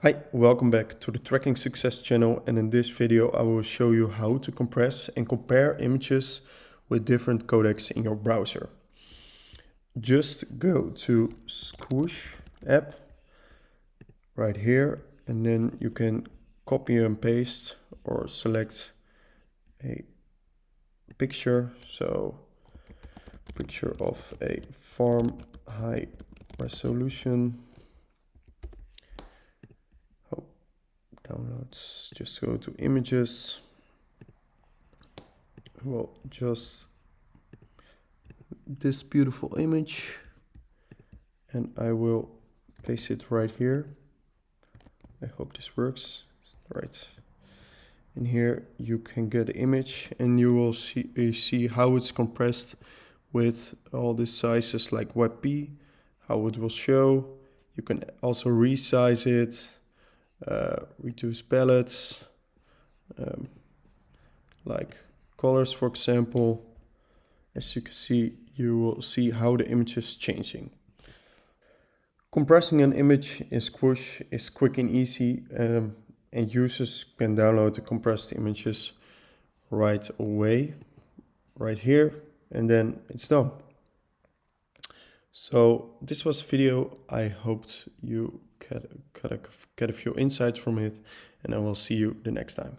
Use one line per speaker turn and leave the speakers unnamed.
Hi, welcome back to the Tracking Success channel, and in this video I will show you how to compress and compare images with different codecs in your browser. Just go to Squoosh app right here, and then you can copy and paste or select a picture. So picture of a farm, high resolution. Downloads, just go to images. Well, just this beautiful image, and I will paste it right here. I hope this works. Right. And here you can get the image, and you will see how it's compressed with all the sizes like WebP, how it will show. You can also resize it, reduce palettes, like colors, for example. As you can see, you will see how the image is changing. Compressing an image in Squoosh is quick and easy, and users can download the compressed images right away, right here, and then it's done. So this was a video. I hoped you get a few insights from it, and I will see you the next time.